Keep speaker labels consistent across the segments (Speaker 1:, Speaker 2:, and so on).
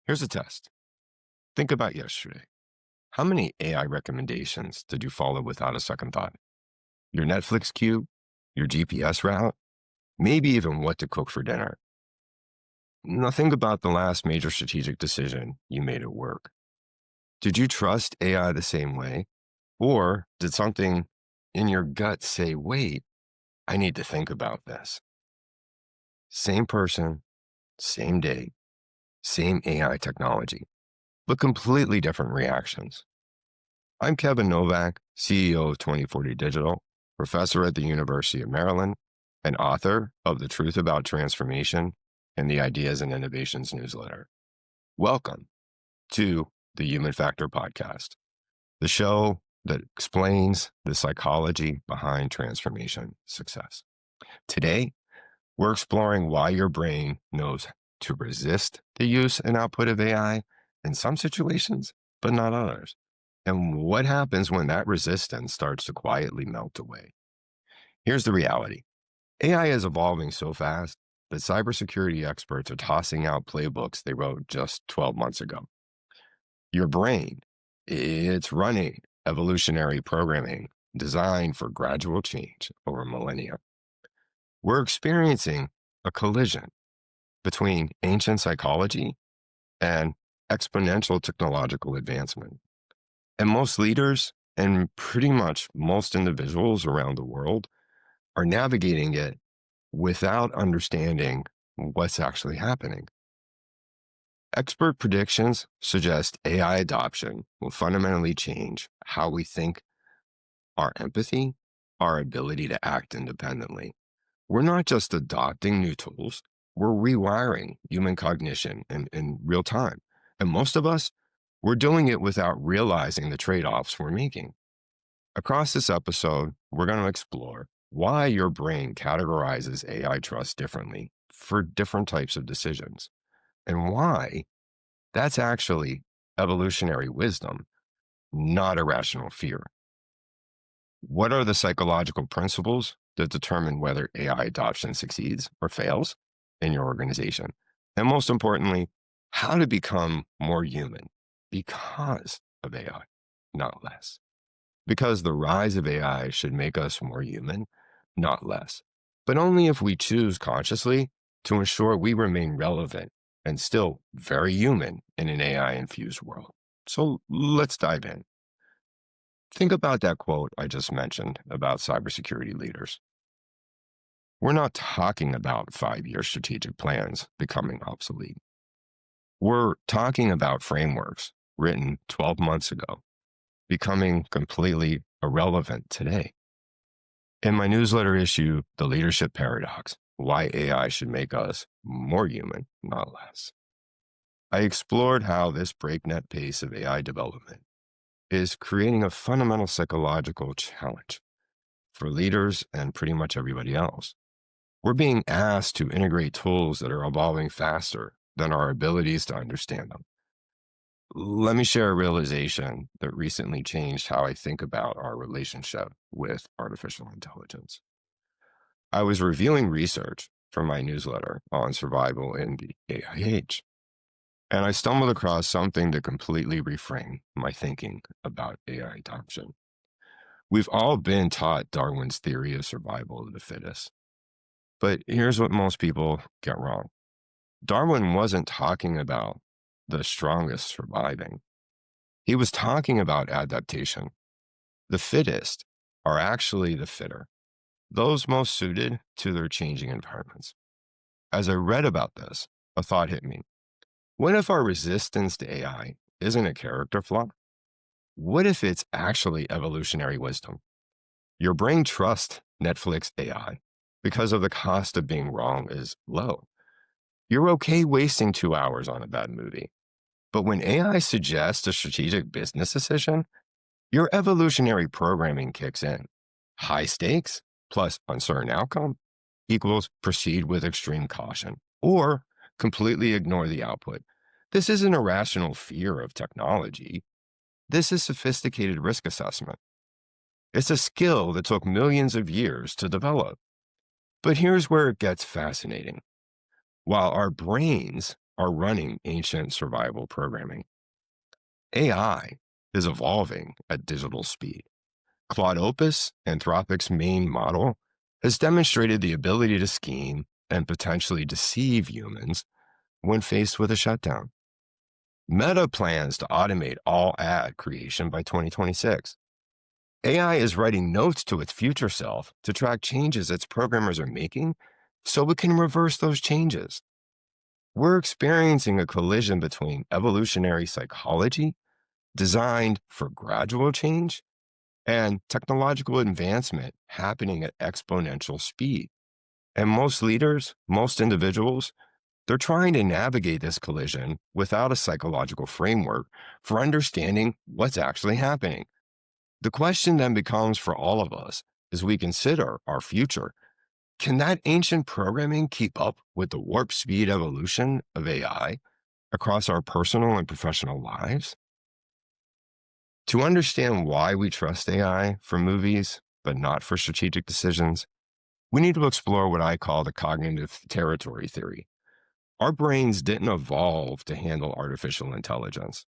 Speaker 1: Here's a test. Think about yesterday. How many AI recommendations did you follow without a second thought? Your Netflix queue, your GPS route, maybe even what to cook for dinner. Now think about the last major strategic decision you made at work. Did you trust AI the same way? Or did something in your gut say, wait, I need to think about this? Same person, same day, same AI technology, but completely different reactions. I'm Kevin Novak, CEO of 2040 Digital, professor at the University of Maryland, and author of The Truth About Transformation and the Ideas and Innovations newsletter. Welcome to the Human Factor Podcast, the show that explains the psychology behind transformation success. Today, we're exploring why your brain knows to resist the use and output of AI in some situations, but not others, and what happens when that resistance starts to quietly melt away. Here's the reality. AI is evolving so fast that cybersecurity experts are tossing out playbooks they wrote just 12 months ago. Your brain, it's running evolutionary programming designed for gradual change over millennia. We're experiencing a collision between ancient psychology and exponential technological advancement. And most leaders and pretty much most individuals around the world are navigating it without understanding what's actually happening. Expert predictions suggest AI adoption will fundamentally change how we think, our empathy, our ability to act independently. We're not just adopting new tools, we're rewiring human cognition in real time. And most of us, we're doing it without realizing the trade-offs we're making. Across this episode, we're going to explore why your brain categorizes AI trust differently for different types of decisions, and why that's actually evolutionary wisdom, not irrational fear. What are the psychological principles that determine whether AI adoption succeeds or fails in your organization? And most importantly, how to become more human because of AI, not less. Because the rise of AI should make us more human, not less, but only if we choose consciously to ensure we remain relevant and still very human in an AI-infused world. So let's dive in. Think about that quote I just mentioned about cybersecurity leaders. We're not talking about 5-year strategic plans becoming obsolete. We're talking about frameworks written 12 months ago, becoming completely irrelevant today. In my newsletter issue, The Leadership Paradox, Why AI Should Make Us More Human, Not Less, I explored how this breakneck pace of AI development is creating a fundamental psychological challenge for leaders and pretty much everybody else. We're being asked to integrate tools that are evolving faster than our abilities to understand them. Let me share a realization that recently changed how I think about our relationship with artificial intelligence. I was reviewing research from my newsletter on survival in the AI age, and I stumbled across something that completely reframed my thinking about AI adoption. We've all been taught Darwin's theory of survival of the fittest, but here's what most people get wrong. Darwin wasn't talking about the strongest surviving. He was talking about adaptation. The fittest are actually the fitter, those most suited to their changing environments. As I read about this, a thought hit me. What if our resistance to AI isn't a character flaw? What if it's actually evolutionary wisdom? Your brain trusts Netflix AI because of the cost of being wrong is low. You're okay wasting 2 hours on a bad movie. But when AI suggests a strategic business decision, your evolutionary programming kicks in. High stakes plus uncertain outcome equals proceed with extreme caution or completely ignore the output. This isn't a rational fear of technology. This is sophisticated risk assessment. It's a skill that took millions of years to develop. But here's where it gets fascinating. While our brains are running ancient survival programming. AI is evolving at digital speed. Claude Opus, Anthropic's main model, has demonstrated the ability to scheme and potentially deceive humans when faced with a shutdown. Meta plans to automate all ad creation by 2026. AI is writing notes to its future self to track changes its programmers are making so it can reverse those changes. We're experiencing a collision between evolutionary psychology, designed for gradual change, and technological advancement happening at exponential speed. And most leaders, most individuals, they're trying to navigate this collision without a psychological framework for understanding what's actually happening. The question then becomes for all of us as we consider our future, can that ancient programming keep up with the warp speed evolution of AI across our personal and professional lives? To understand why we trust AI for movies, but not for strategic decisions, we need to explore what I call the cognitive territory theory. Our brains didn't evolve to handle artificial intelligence.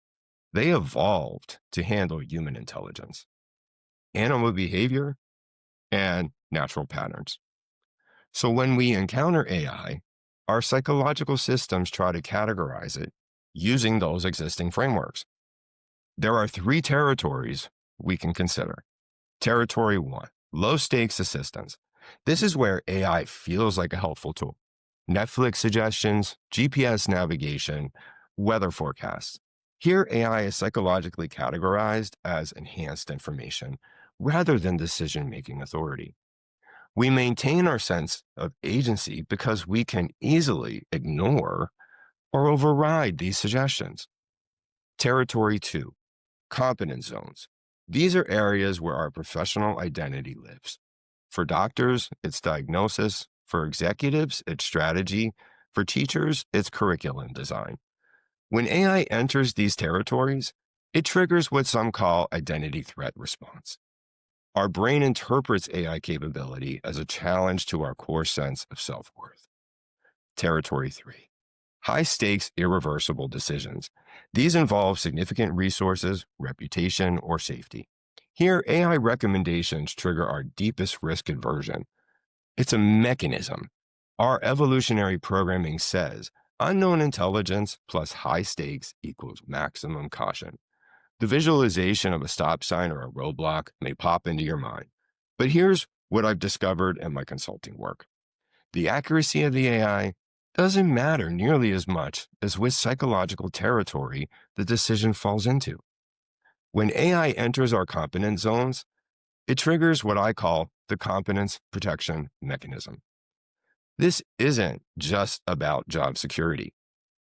Speaker 1: They evolved to handle human intelligence, animal behavior, and natural patterns. So when we encounter AI, our psychological systems try to categorize it using those existing frameworks. There are three territories we can consider. Territory 1, low stakes assistance. This is where AI feels like a helpful tool. Netflix suggestions, GPS navigation, weather forecasts. Here, AI is psychologically categorized as enhanced information rather than decision-making authority. We maintain our sense of agency because we can easily ignore or override these suggestions. Territory 2, competence zones. These are areas where our professional identity lives. For doctors, it's diagnosis. For executives, it's strategy. For teachers, it's curriculum design. When AI enters these territories, it triggers what some call identity threat response. Our brain interprets AI capability as a challenge to our core sense of self-worth. Territory 3, high stakes, irreversible decisions. These involve significant resources, reputation, or safety. Here, AI recommendations trigger our deepest risk aversion. It's a mechanism. Our evolutionary programming says unknown intelligence plus high stakes equals maximum caution. The visualization of a stop sign or a roadblock may pop into your mind. But here's what I've discovered in my consulting work. The accuracy of the AI doesn't matter nearly as much as which psychological territory the decision falls into. When AI enters our competence zones, it triggers what I call the competence protection mechanism. This isn't just about job security.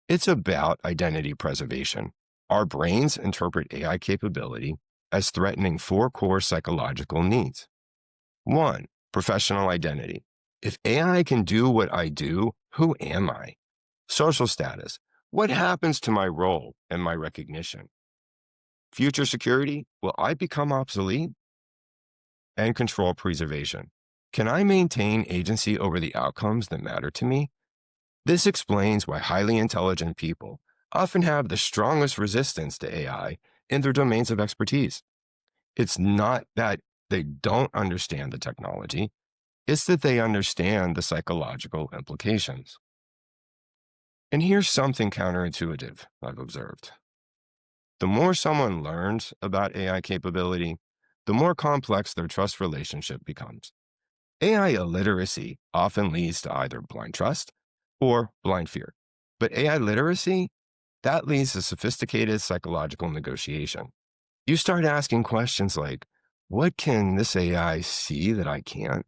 Speaker 1: It's about identity preservation. Our brains interpret AI capability as threatening four core psychological needs. 1, professional identity. If AI can do what I do, who am I? Social status. What happens to my role and my recognition? Future security. Will I become obsolete? And control preservation. Can I maintain agency over the outcomes that matter to me? This explains why highly intelligent people often have the strongest resistance to AI in their domains of expertise. It's not that they don't understand the technology, it's that they understand the psychological implications. And here's something counterintuitive I've observed. The more someone learns about AI capability, the more complex their trust relationship becomes. AI illiteracy often leads to either blind trust or blind fear. But AI literacy, that leads to sophisticated psychological negotiation. You start asking questions like, what can this AI see that I can't?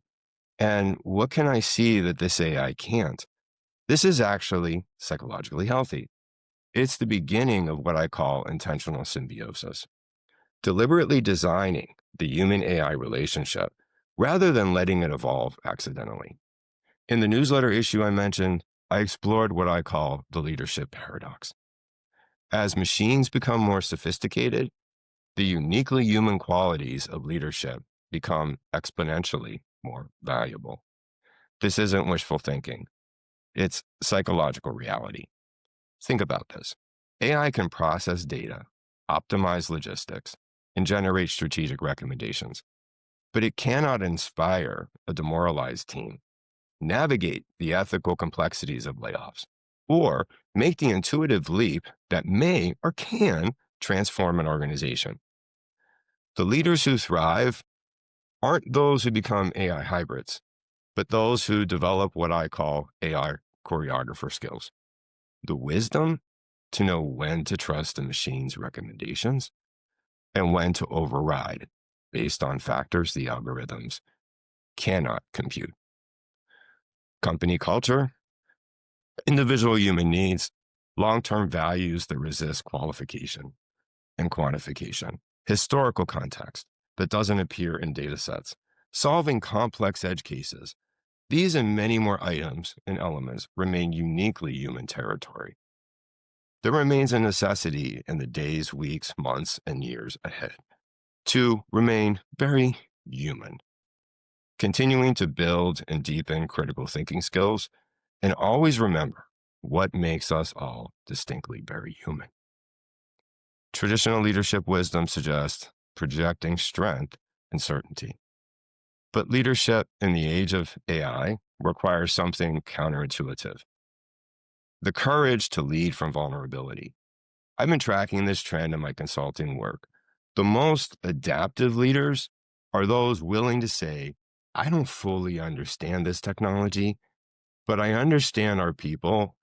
Speaker 1: And what can I see that this AI can't? This is actually psychologically healthy. It's the beginning of what I call intentional symbiosis. Deliberately designing the human-AI relationship rather than letting it evolve accidentally. In the newsletter issue I mentioned, I explored what I call the leadership paradox. As machines become more sophisticated, the uniquely human qualities of leadership become exponentially more valuable. This isn't wishful thinking. It's psychological reality. Think about this. AI can process data, optimize logistics, and generate strategic recommendations, but it cannot inspire a demoralized team, navigate the ethical complexities of layoffs, or make the intuitive leap that may or can transform an organization. The leaders who thrive aren't those who become AI hybrids, but those who develop what I call AI choreographer skills. The wisdom to know when to trust the machine's recommendations and when to override based on factors the algorithms cannot compute. Company culture, individual human needs, long-term values that resist qualification and quantification, historical context that doesn't appear in data sets, solving complex edge cases. These and many more items and elements remain uniquely human territory. There remains a necessity in the days, weeks, months, and years ahead to remain very human, continuing to build and deepen critical thinking skills, and always remember what makes us all distinctly very human. Traditional leadership wisdom suggests projecting strength and certainty. But leadership in the age of AI requires something counterintuitive: the courage to lead from vulnerability. I've been tracking this trend in my consulting work. The most adaptive leaders are those willing to say, I don't fully understand this technology, but I understand our people,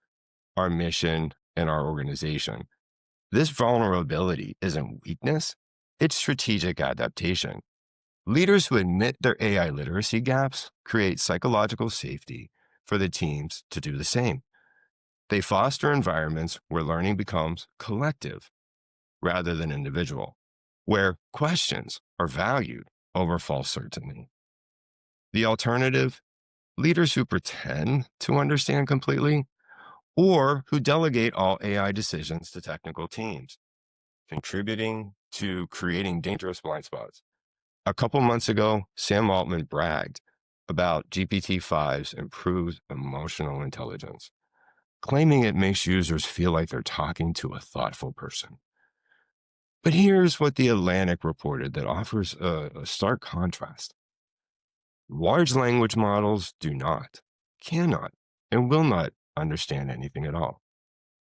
Speaker 1: our mission, and our organization. This vulnerability isn't weakness, it's strategic adaptation. Leaders who admit their AI literacy gaps create psychological safety for the teams to do the same. They foster environments where learning becomes collective rather than individual, where questions are valued over false certainty. The alternative, leaders who pretend to understand completely or who delegate all AI decisions to technical teams, contributing to creating dangerous blind spots. A couple months ago, Sam Altman bragged about GPT-5's improved emotional intelligence, claiming it makes users feel like they're talking to a thoughtful person. But here's what The Atlantic reported that offers a stark contrast. Large language models do not, cannot, and will not understand anything at all.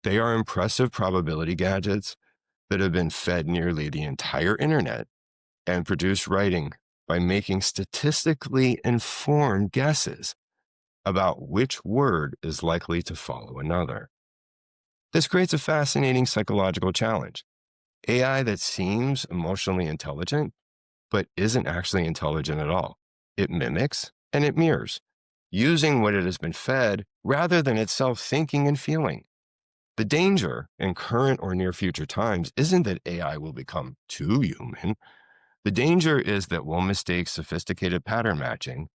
Speaker 1: They are impressive probability gadgets that have been fed nearly the entire internet and produce writing by making statistically informed guesses about which word is likely to follow another. This creates a fascinating psychological challenge. AI that seems emotionally intelligent, but isn't actually intelligent at all. It mimics and it mirrors, using what it has been fed rather than itself thinking and feeling. The danger in current or near future times isn't that AI will become too human. The danger is that we'll mistake sophisticated pattern matching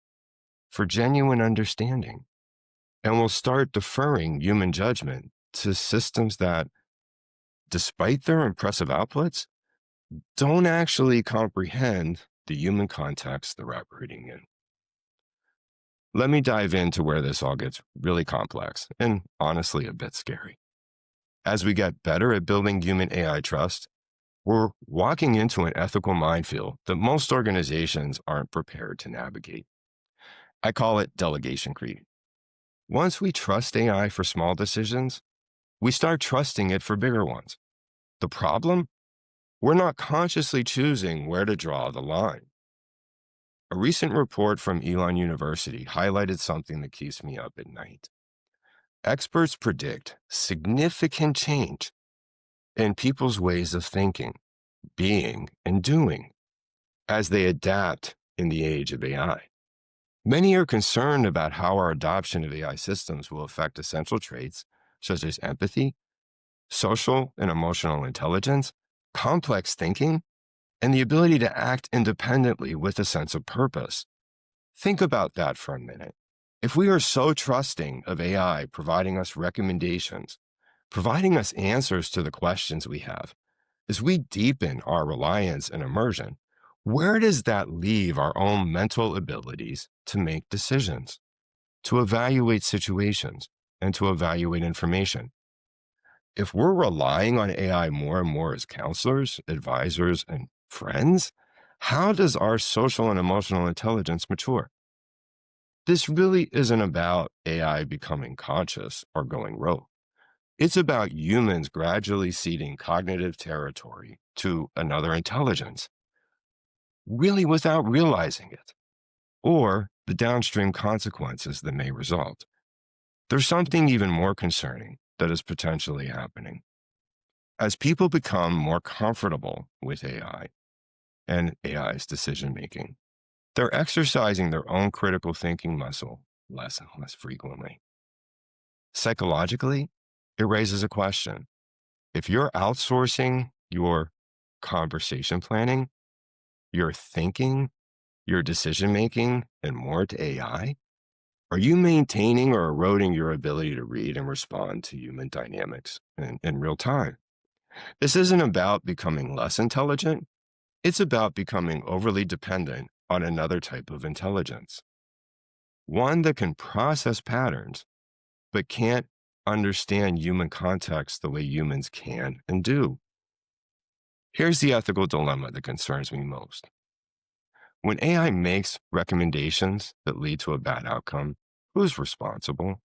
Speaker 1: for genuine understanding, and we'll start deferring human judgment to systems that, despite their impressive outputs, don't actually comprehend the human context they're operating in. Let me dive into where this all gets really complex and honestly a bit scary. As we get better at building human AI trust, we're walking into an ethical minefield that most organizations aren't prepared to navigate. I call it delegation creep. Once we trust AI for small decisions, we start trusting it for bigger ones. The problem? We're not consciously choosing where to draw the line. A recent report from Elon University highlighted something that keeps me up at night. Experts predict significant change in people's ways of thinking, being, and doing as they adapt in the age of AI. Many are concerned about how our adoption of AI systems will affect essential traits such as empathy, social and emotional intelligence, complex thinking, and the ability to act independently with a sense of purpose. Think about that for a minute. If we are so trusting of AI providing us recommendations, providing us answers to the questions we have, as we deepen our reliance and immersion, where does that leave our own mental abilities to make decisions, to evaluate situations, and to evaluate information? If we're relying on AI more and more as counselors, advisors, and friends, how does our social and emotional intelligence mature? This really isn't about AI becoming conscious or going rogue. It's about humans gradually ceding cognitive territory to another intelligence, really without realizing it, or the downstream consequences that may result. There's something even more concerning that is potentially happening. As people become more comfortable with AI and AI's decision making, they're exercising their own critical thinking muscle less and less frequently. Psychologically, it raises a question. If you're outsourcing your conversation planning, your thinking, your decision making, and more to AI, are you maintaining or eroding your ability to read and respond to human dynamics in real time? This isn't about becoming less intelligent. It's about becoming overly dependent on another type of intelligence, one that can process patterns, but can't understand human context the way humans can and do. Here's the ethical dilemma that concerns me most. When AI makes recommendations that lead to a bad outcome, who's responsible?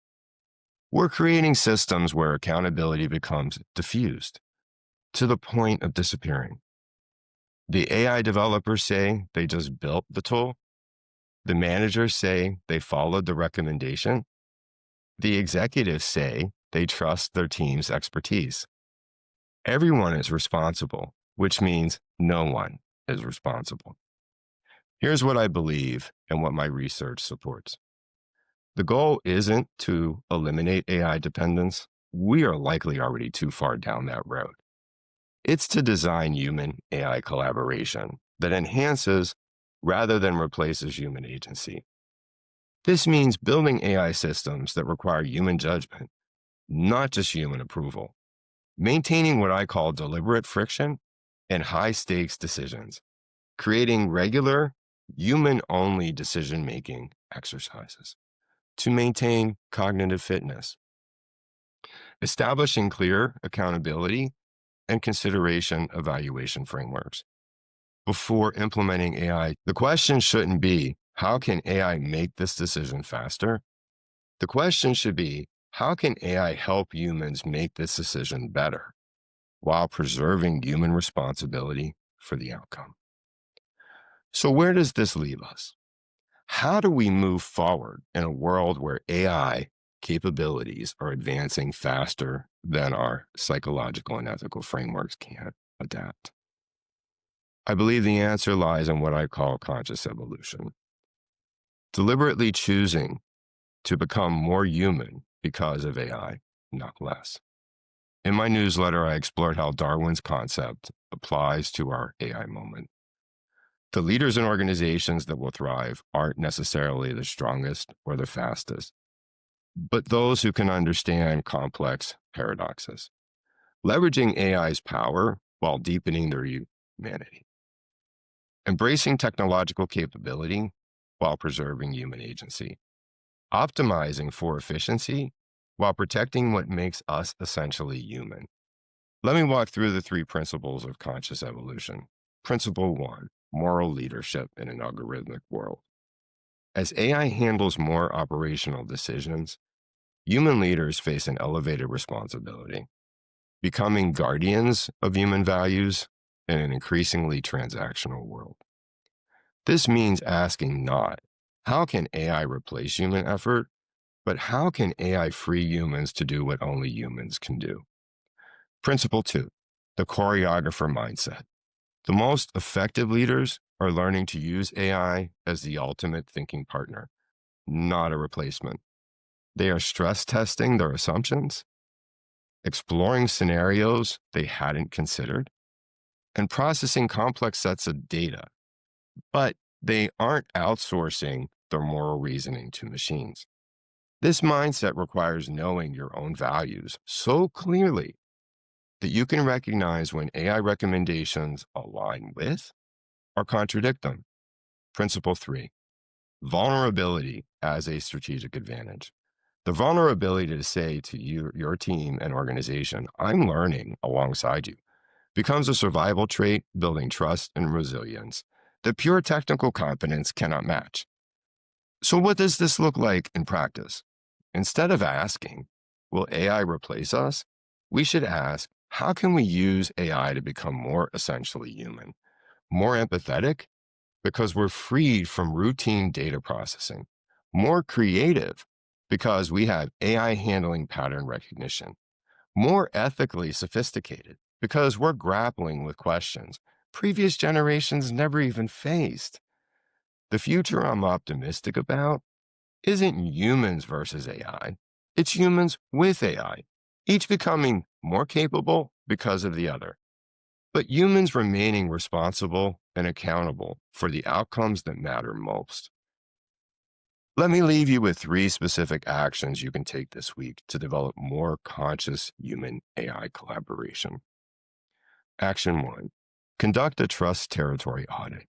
Speaker 1: We're creating systems where accountability becomes diffused to the point of disappearing. The AI developers say they just built the tool. The managers say they followed the recommendation. The executives say they trust their team's expertise. Everyone is responsible, which means no one is responsible. Here's what I believe and what my research supports. The goal isn't to eliminate AI dependence. We are likely already too far down that road. It's to design human AI collaboration that enhances rather than replaces human agency. This means building AI systems that require human judgment, not just human approval, maintaining what I call deliberate friction and high stakes decisions, creating regular human only decision making exercises to maintain cognitive fitness, establishing clear accountability and consideration evaluation frameworks. Before implementing AI, the question shouldn't be, how can AI make this decision faster? The question should be, how can AI help humans make this decision better while preserving human responsibility for the outcome? So where does this leave us? How do we move forward in a world where AI capabilities are advancing faster than our psychological and ethical frameworks can adapt? I believe the answer lies in what I call conscious evolution. Deliberately choosing to become more human because of AI, not less. In my newsletter, I explored how Darwin's concept applies to our AI moment. The leaders in organizations that will thrive aren't necessarily the strongest or the fastest, but those who can understand complex paradoxes, leveraging AI's power while deepening their humanity, embracing technological capability while preserving human agency, optimizing for efficiency while protecting what makes us essentially human. Let me walk through the three principles of conscious evolution. Principle one, moral leadership in an algorithmic world. As AI handles more operational decisions, human leaders face an elevated responsibility, becoming guardians of human values in an increasingly transactional world. This means asking not, how can AI replace human effort, but how can AI free humans to do what only humans can do? Principle two, the choreographer mindset. The most effective leaders are learning to use AI as the ultimate thinking partner, not a replacement. They are stress testing their assumptions, exploring scenarios they hadn't considered, and processing complex sets of data. But they aren't outsourcing their moral reasoning to machines. This mindset requires knowing your own values so clearly that you can recognize when AI recommendations align with or contradict them. Principle three, vulnerability as a strategic advantage. The vulnerability to say to you, your team and organization, I'm learning alongside you, becomes a survival trait, building trust and resilience that pure technical competence cannot match. So what does this look like in practice? Instead of asking, will AI replace us? We should ask, how can we use AI to become more essentially human, more empathetic, because we're freed from routine data processing, more creative, because we have AI handling pattern recognition, more ethically sophisticated, because we're grappling with questions previous generations never even faced. The future I'm optimistic about isn't humans versus AI. It's humans with AI, each becoming more capable because of the other, but humans remaining responsible and accountable for the outcomes that matter most. Let me leave you with 3 specific actions you can take this week to develop more conscious human AI collaboration. Action 1, conduct a trust territory audit.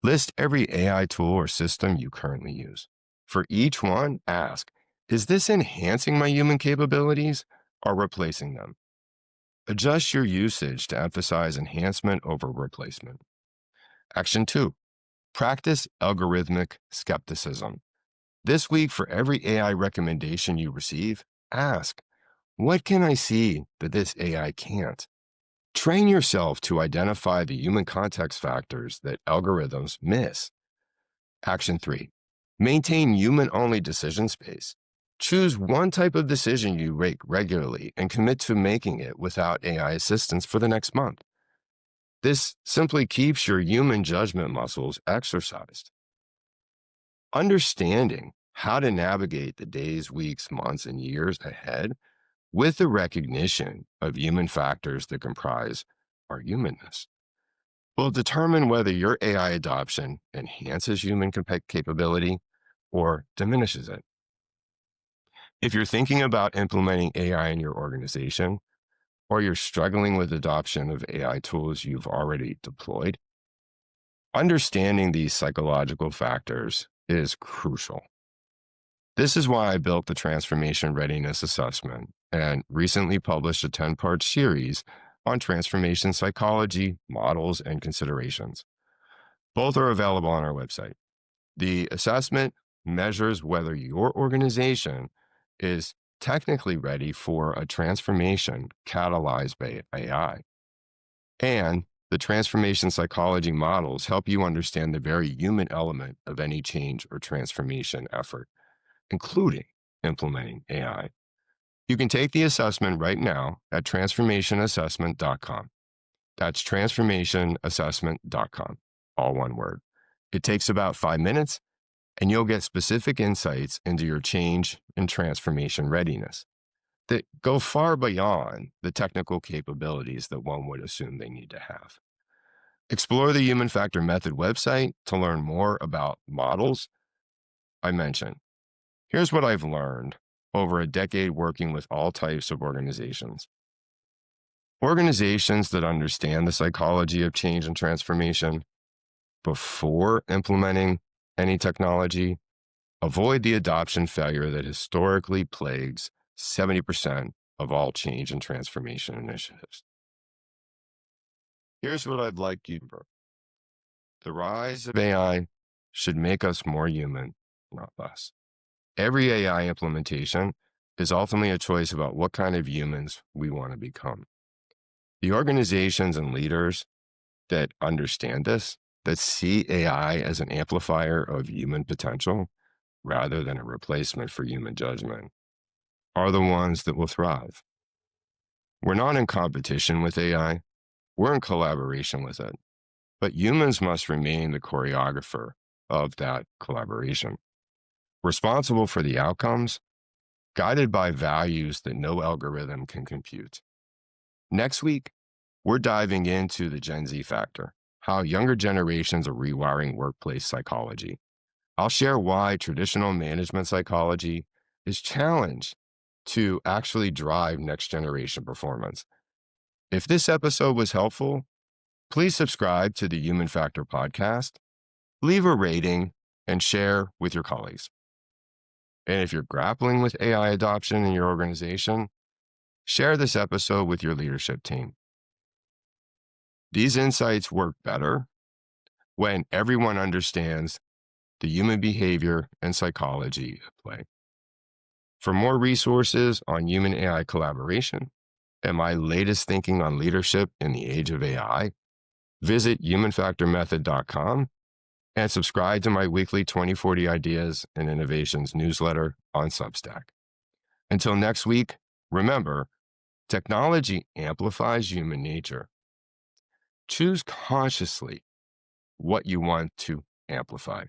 Speaker 1: List every AI tool or system you currently use. For each one, ask, is this enhancing my human capabilities or replacing them? Adjust your usage to emphasize enhancement over replacement. Action 2, practice algorithmic skepticism. This week, for every AI recommendation you receive, ask, what can I see that this AI can't? Train yourself to identify the human context factors that algorithms miss. Action 3, maintain human-only decision space. Choose one type of decision you make regularly and commit to making it without AI assistance for the next month. This simply keeps your human judgment muscles exercised. Understanding how to navigate the days, weeks, months, and years ahead with the recognition of human factors that comprise our humanness will determine whether your AI adoption enhances human capability or diminishes it. If you're thinking about implementing AI in your organization, or you're struggling with adoption of AI tools you've already deployed, understanding these psychological factors is crucial. This is why I built the Transformation Readiness Assessment and recently published a 10-part series on transformation psychology, models, and considerations. Both are available on our website. The assessment measures whether your organization is technically ready for a transformation catalyzed by AI. And the transformation psychology models help you understand the very human element of any change or transformation effort, including implementing AI. You can take the assessment right now at transformationassessment.com. That's transformationassessment.com, all one word. It takes about 5 minutes, and you'll get specific insights into your change and transformation readiness that go far beyond the technical capabilities that one would assume they need to have. Explore the Human Factor Method website to learn more about models I mentioned. Here's what I've learned over a decade working with all types of organizations. Organizations that understand the psychology of change and transformation before implementing any technology avoid the adoption failure that historically plagues 70% of all change and transformation initiatives. Here's what I'd like you to remember. The rise of AI should make us more human, not less. Every AI implementation is ultimately a choice about what kind of humans we want to become. The organizations and leaders that understand this, that see AI as an amplifier of human potential rather than a replacement for human judgment, are the ones that will thrive. We're not in competition with AI, we're in collaboration with it. But humans must remain the choreographer of that collaboration, responsible for the outcomes, guided by values that no algorithm can compute. Next week, we're diving into the Gen Z factor, how younger generations are rewiring workplace psychology. I'll share why traditional management psychology is challenged to actually drive next generation performance. If this episode was helpful, please subscribe to the Human Factor podcast, leave a rating, and share with your colleagues. And if you're grappling with AI adoption in your organization, share this episode with your leadership team. These insights work better when everyone understands the human behavior and psychology at play. For more resources on human AI collaboration and my latest thinking on leadership in the age of AI, visit humanfactormethod.com and subscribe to my weekly 2040 Ideas and Innovations newsletter on Substack. Until next week, remember, technology amplifies human nature. Choose consciously what you want to amplify.